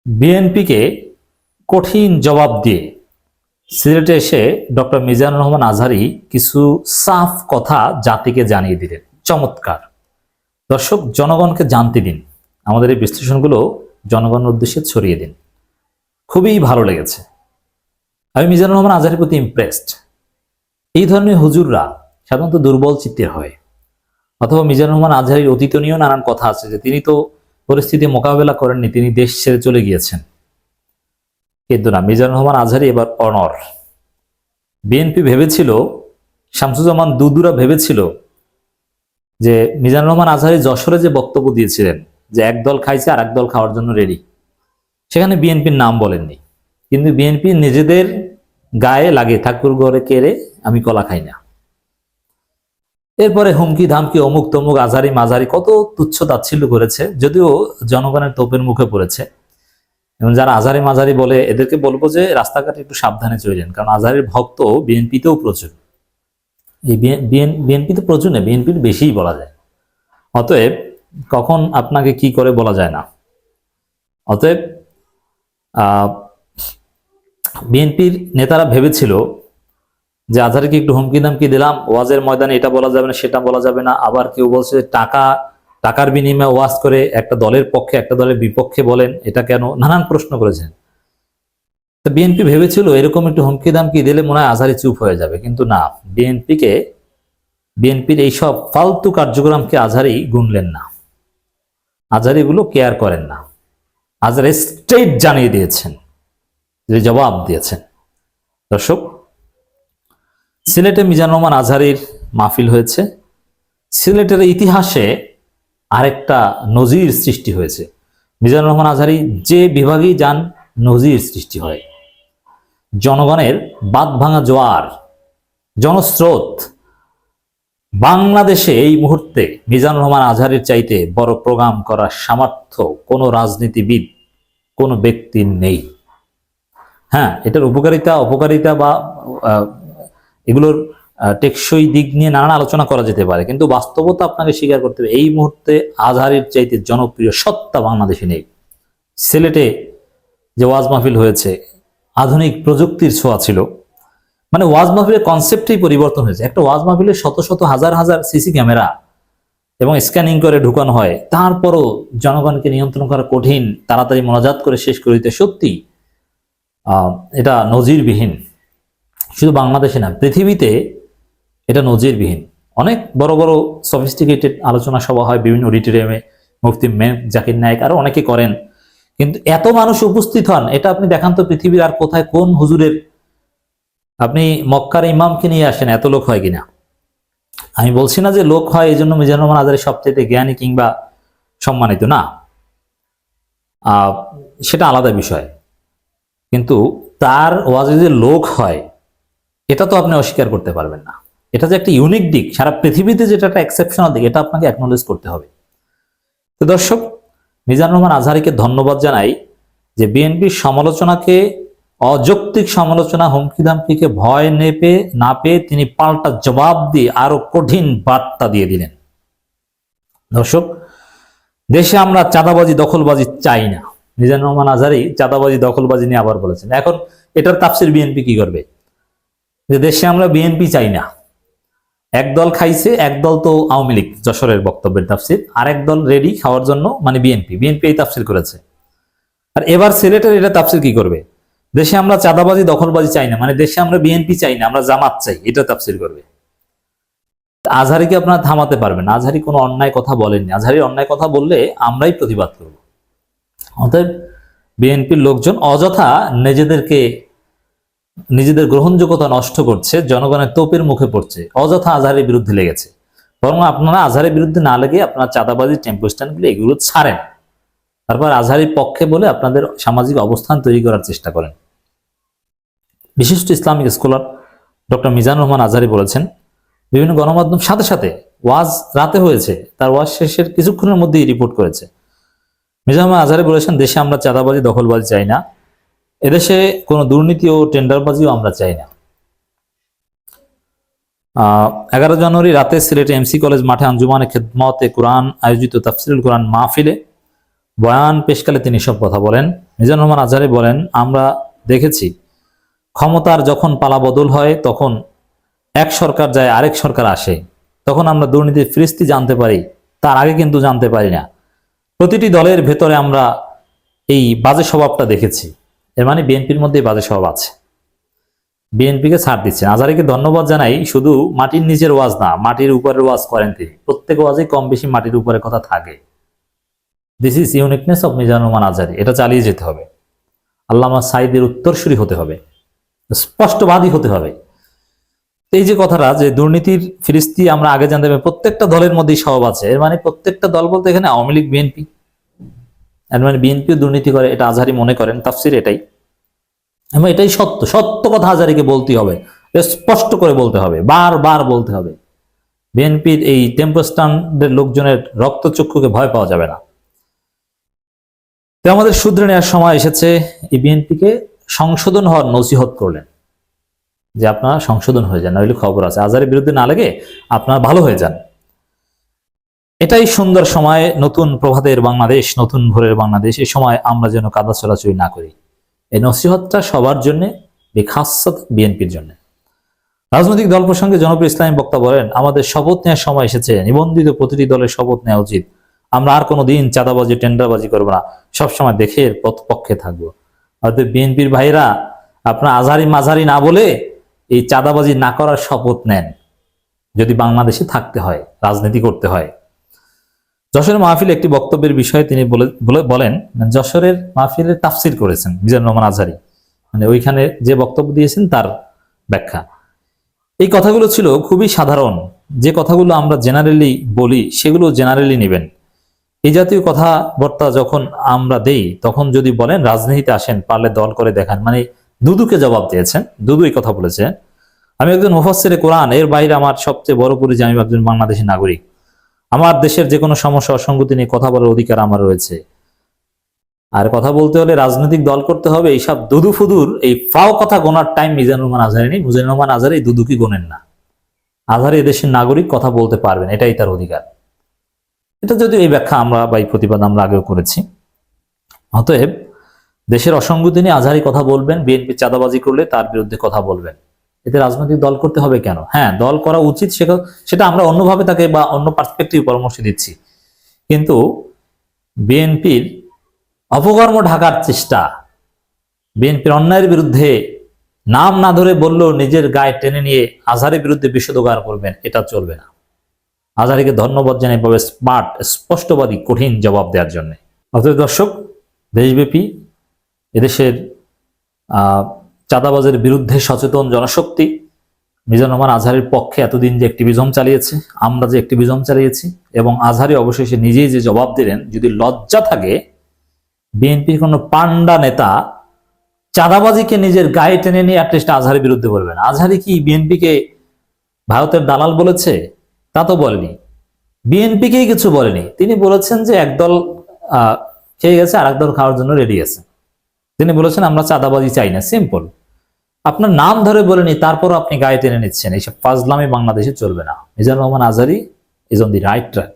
বিএনপিকে কঠিন জবাব দিয়ে সিলেটে এসে ডক্টর মিজানুর রহমান আজহারী কিছু সাফ কথা জাতিকে জানিয়ে দিলেন। চমৎকার। দর্শক, জনগণকে জানতে দিন, আমাদের এই বিশ্লেষণগুলো জনগণের উদ্দেশ্যে ছড়িয়ে দিন। খুবই ভালো লেগেছে। আমি মিজানুর রহমান আজহারীর প্রতি ইমপ্রেসড। এই ধরনের হুজুররা সাধারণত দুর্বল চিত্তের হয়, অথবা মিজানুর রহমান আজহারীর অতীত নিয়েও নানান কথা আছে যে তিনি তো পরিস্থিতি মোকাবেলা করেননি, তিনি দেশ ছেড়ে চলে গিয়েছেন। কিন্তু না, মিজানুর রহমান আজহারী এবার অনর। বিএনপি ভেবেছিল, শামসুজ্জামান দুদুরা ভেবেছিল যে মিজানুর রহমান আজহারী যশোরে যে বক্তব্য দিয়েছিলেন যে একদল খাইছে আর একদল খাওয়ার জন্য রেডি, সেখানে বিএনপির নাম বলেননি। কিন্তু বিএনপি নিজেদের গায়ে লাগে ঠাকুর ঘরে কেড়ে আমি কলা খাই না। এরপরে হুমকি ধামকি অমুক তমুক আজহারী মাঝারি কত তুচ্ছ তাচ্ছিল্য করেছে, যদিও জনগণের তোপের মুখে পড়েছে। এবং যারা আজহারী মাঝারি বলে এদেরকে বলবো যে রাস্তাঘাটে একটু সাবধানে চলেন, কারণ আজহারীর ভক্ত বিএনপিতেও প্রচুর। এই বিএনপিতে প্রচুর না, বিএনপির বেশিই বলা যায়। অতএব কখন আপনাকে কি করে বলা যায় না। অতএব বিএনপির নেতারা ভেবেছিল যে আজহারীকে একটু হুমকি দামকি দিলাম, ওয়াজের ময়দানে এটা বলা যাবে না সেটা বলা যাবে না। আবার কেউ বলছে টাকার বিনিময়ে ওয়াজ করে একটা দলের পক্ষে একটা দলের বিপক্ষে বলেন, এটা কেন, নানান প্রশ্ন করেছেন। তো বিএনপি ভেবেছিল এরকম একটু হুমকি দামকি দিলে মনে হয় আজহারী চুপ হয়ে যাবে, কিন্তু না, বিএনপির এইসব ফালতু কার্যক্রমকে আজহারী গুনলেন না। আজহারী এগুলো কেয়ার করেন না। আজহারী স্ট্রেট জানিয়ে দিয়েছেন, জবাব দিয়েছেন। দর্শক, সিলেটে মিজানুর রহমান আজহারীর মাহফিল হয়েছে। সিলেটের ইতিহাসে আরেকটা নজির সৃষ্টি হয়েছে। মিজানুর রহমান আজহারী যে বিভাগেই যান নজির সৃষ্টি হয়। জনগণের বাঁধ ভাঙা জোয়ার, জনস্রোত। বাংলাদেশে এই মুহূর্তে মিজানুর রহমান আজহারীর চাইতে বড় প্রোগ্রাম করার সামর্থ্য কোনো রাজনীতিবিদ, কোনো ব্যক্তির নেই। হ্যাঁ, এটার অপকারিতা বা এগুলোর টেকসই দিক নিয়ে নানান আলোচনা করা যেতে পারে, কিন্তু বাস্তবতা আপনাকে স্বীকার করতে হবে এই মুহূর্তে আজহারীর চাইতে জনপ্রিয় সত্তা বাংলাদেশে নেই। সিলেটে যে ওয়াজ মাহফিল হয়েছে, আধুনিক প্রযুক্তির ছোঁয়া ছিল। মানে ওয়াজ মাহফিলের কনসেপ্টেই পরিবর্তন হয়েছে। একটা ওয়াজ মাহফিলে শত শত হাজার হাজার সিসি ক্যামেরা এবং স্ক্যানিং করে ঢুকানো হয়, তারপরও জনগণকে নিয়ন্ত্রণ করা কঠিন, তাড়াতাড়ি মোনাজাত করে শেষ করে দিতে। সত্যি এটা নজিরবিহীন। শুধু বাংলাদেশে না, পৃথিবীতে এটা নজিরবিহীন। অনেক বড় বড় সফিস্টিকেটেড আলোচনা সভা হয় বিভিন্ন অডিটোরিয়ামে, মুফতি মেম জাকির নায়েক আরো অনেকে করেন, কিন্তু এত মানুষ উপস্থিত হন এটা আপনি দেখান তো পৃথিবীর আর কোথায়, কোন হুজুরের আপনি মক্কার ইমামকে নিয়ে আসেন, এত লোক হয় কিনা। আমি বলছি না যে লোক হয় এই জন্য মিজানুর রহমান আজহারী সবচেয়ে জ্ঞানী কিংবা সম্মানিত, না, সেটা আলাদা বিষয়। কিন্তু তার ওয়াজে যে লোক হয় এটা তো আপনি অস্বীকার করতে পারবেন না। এটা যে একটা ইউনিক দিক, সারা পৃথিবীতে যেটা একটা এক্সেপশনাল দিক, এটা আপনাকে অ্যাকনোলেজ করতে হবে। তো দর্শক, মিজানুর রহমান আজহারীকে ধন্যবাদ জানাই যে বিএনপির সমালোচনাকে, অযৌক্তিক সমালোচনা, হুমকি ধামকিকে ভয় না পেয়ে তিনি পাল্টা জবাব দিয়ে আরো কঠিন বার্তা দিয়ে দিলেন। দর্শক, দেশে আমরা চাঁদাবাজি দখলবাজি চাই না। মিজানুর রহমান আজহারী চাঁদাবাজি দখলবাজি নিয়ে আবার বলেছেন। এখন এটার তাফসির বিএনপি কি করবে? যে দেশে আমরা বিএনপি চাই না, একদল খাইছে, একদল তো আওয়ামী লীগ, যশোরের বক্তব্যের তাফসির, আর একদল রেডি খাওয়ার জন্য, মানে বিএনপি এই তাফসির করেছে। আর এবার সিলেটের এটা তাফসির কি করবে? দেশে আমরা চাঁদাবাজি দখলবাজি চাই না, মানে দেশে আমরা বিএনপি চাই না, আমরা জামাত চাই, এটা তাফসির করবে। আজহারীকে আপনারা থামাতে পারবেন না। আজহারী কোনো অন্যায় কথা বলেননি। আজহারী অন্যায় কথা বললে আমরাই প্রতিবাদ করব। অতএব বিএনপির লোকজন অযথা নিজেদের গ্রহণযোগ্যতা নষ্ট করছে, জনগণের তোপের মুখে পড়ছে, অযথা আজহারীর বিরুদ্ধে লেগেছে। বরং আপনারা আজহারীর বিরুদ্ধে না লেগে আপনারা চাঁদাবাজি, টেম্পো স্ট্যান্ডগুলো এগুলো ছাড়েন, তারপর আজহারীর পক্ষে বলে আপনাদের সামাজিক অবস্থান তৈরি করার চেষ্টা করেন। বিশিষ্ট Islamic scholar doctor Mizanur Rahman Azhari বলেছেন, বিভিন্ন গণমাধ্যম সাথে সাথে ওয়াজ রাতে হয়েছে, তার ওয়াজ শেষের কিছুক্ষণের মধ্যেই রিপোর্ট করেছে। মিজানুর রহমান আজহারী বলেছেন, দেশে আমরা চাঁদাবাজি দখলবাজি চাই না, এদেশে কোনো দুর্নীতি ও টেন্ডারবাজিও আমরা চাই না। 11 জানুয়ারি রাতে সিলেটে এমসি কলেজ মাঠে আঞ্জুমানে খেদমতে কোরআন আয়োজিত তাফসিরুল কোরআন মাহফিলে বয়ান পেশকালে তিনি সব কথা বলেন। মিজানুর রহমান আজহারী বলেন, আমরা দেখেছি ক্ষমতার যখন পালাবদল হয় তখন এক সরকার যায় আরেক সরকার আসে, তখন আমরা দুর্নীতির ফিরিস্তি জানতে পারি, তার আগে কিন্তু জানতে পারি না। প্রতিটি দলের ভেতরে আমরা এই বাজে স্বভাবটা দেখেছি। এর মানে বিএনপির মধ্যে বাজে স্বভাব আছে। বিএনপিকে ছাড় দিচ্ছেন। আজহারীকে ধন্যবাদ জানাই। শুধু মাটির নিচের ওয়াজ না, মাটির উপরের ওয়াজ করেন তিনি। প্রত্যেক ওয়াজে কম বেশি মাটির উপরে কথা থাকে। This is uniqueness of Mizanur Rahman Azhari. এটা চালিয়ে যেতে হবে। আল্লামা সাঈদীর উত্তরসূরি হতে হবে, স্পষ্টবাদী হতে হবে। এই যে কথাটা যে দুর্নীতির ফিরিস্তি আমরা আগে জানতে পারি, প্রত্যেকটা দলের মধ্যেই স্বভাব আছে। এর মানে প্রত্যেকটা দল বলতে এখানে আওয়ামী লীগ, বিএনপি, এর মানে বিএনপিও দুর্নীতি করে, এটা আজহারী মনে করেন। তাফসির এটাই, এবং এটাই সত্য। সত্য কথা আজহারীকে বলতে হবে, স্পষ্ট করে বলতে হবে, বারবার বলতে হবে। বিএনপির এই টেম্পোস্ট্যান্ডের লোকজনের রক্তচক্ষুকে ভয় পাওয়া যাবে না। তো আমাদের শুধরে নেওয়ার সময় এসেছে। এই বিএনপিকে সংশোধন হওয়ার নসিহত করলেন যে আপনারা সংশোধন হয়ে যান, নইলে খবর আছে। আজহারীর বিরুদ্ধে না লেগে আপনারা ভালো হয়ে যান। এটাই সুন্দর সময়, নতুন প্রভাতের বাংলাদেশ, নতুন ভোরের বাংলাদেশ। এই সময় আমরা যেন কাদা চলাচলি না করি। এই নসিহতটা সবার জন্য, বিখাসত বিএনপির জন্য। রাজনৈতিক দল প্রসঙ্গে জনপ্রিয় ইসলামী বক্তা বলেন, আমাদের শপথ নেওয়ার সময় এসেছে। নিবন্ধিত প্রতিটি দলের শপথ নেওয়া উচিত। আমরা আর কোনোদিন চাঁদাবাজি, টেন্ডারবাজি করবো না, সবসময় দেখে পক্ষে থাকবো। হয়তো বিএনপির ভাইরা আপনার আজহারী মাঝারি না বলে এই চাঁদাবাজি না করার শপথ নেন, যদি বাংলাদেশে থাকতে হয়, রাজনীতি করতে হয়। যশোরের মাহফিলে একটি বক্তব্যের বিষয়ে তিনি বলেন, যশোরের মাহফিলের তাফসির করেছেন মিজানুর রহমান আজহারী, মানে ওইখানে যে বক্তব্য দিয়েছেন তার ব্যাখ্যা। এই কথাগুলো ছিল খুবই সাধারণ। যে কথাগুলো আমরা জেনারেলি বলি সেগুলো জেনারেলি নেবেন। এই জাতীয় কথাবার্তা যখন আমরা দেই, তখন যদি বলেন রাজনীতিতে আসেন, পারলে দল করে দেখান, মানে দুদুকে জবাব দিয়েছেন। দুদু এই কথা বলেছে, আমি একজন মুফাসসিরে কোরআন, এর বাইরে আমার সবচেয়ে বড় পরিচয় আমি একজন বাংলাদেশী নাগরিক। আমার দেশের যে কোনো সমস্যা অসঙ্গতি নিয়ে কথা বলার অধিকার আমার রয়েছে। আর কথা বলতে হলে রাজনৈতিক দল করতে হবে, এইসব দুদু ফুদুর এই ফাও কথা গোনার টাইম মিজানুর রহমান আজহারী নেই। মিজানুর রহমান আজহারী এই দুদুকি গোনেন না। আজহারী এদেশের নাগরিক, কথা বলতে পারবেন, এটাই তার অধিকার। এটা যদিও এই ব্যাখ্যা আমরা বা এই প্রতিবাদ আমরা আগেও করেছি। অতএব দেশের অসঙ্গতি নিয়ে আজহারী কথা বলবেন, বিএনপি চাঁদাবাজি করলে তার বিরুদ্ধে কথা বলবেন। এতে রাজনৈতিক দল করতে হবে কেন? হ্যাঁ, দল করা উচিত, সেটা আমরা অন্যভাবে তাকে বা অন্য পার্সপেক্টিভ পরামর্শ দিচ্ছি। কিন্তু বিএনপির অপকর্ম ঢাকার চেষ্টা, বিএনপির অন্যায়ের বিরুদ্ধে নাম না ধরে বললেও নিজের গায়ে টেনে নিয়ে আজহারীর বিরুদ্ধে বিষোদগার করবেন, এটা চলবে না। আজহারীকে ধন্যবাদ জানাই পাবে স্মার্ট, স্পষ্টবাদী, কঠিন জবাব দেওয়ার জন্য। অতএব দর্শক, দেশব্যাপী এদেশের চাঁদাবাজের বিরুদ্ধে সচেতন জনশক্তি মিজানুর রহমান আজহারীর পক্ষে এতদিন যে অ্যাক্টিভিজম চালিয়েছে, আমরা যে অ্যাক্টিভিজম চালিয়েছি, এবং আজহারী অবশেষে নিজেই যে জবাব দিলেন, যদি লজ্জা থাকে বিএনপির কোনো পান্ডা নেতা চাঁদাবাজিকে নিজের গায়ে টেনে নিয়ে অ্যাটলিস্ট আজহারীর বিরুদ্ধে বলবেন। আজহারী কি বিএনপিকে ভারতের দালাল বলেছে? তা তো বলেনি। বিএনপিকেই কিছু বলেনি। তিনি বলেছেন যে একদল খেয়ে গেছে, আর একদল খাওয়ার জন্য রেডি আছে। তিনি বলেছেন আমরা চাঁদাবাজি চাই না, সিম্পল। আপনার নাম ধরে বলেনি, তারপরও আপনি গায়ে টেনে নিচ্ছেন। এইসব ফাজলামি বাংলাদেশে চলবে না। Mizanur Rahman Azhari is on the right track.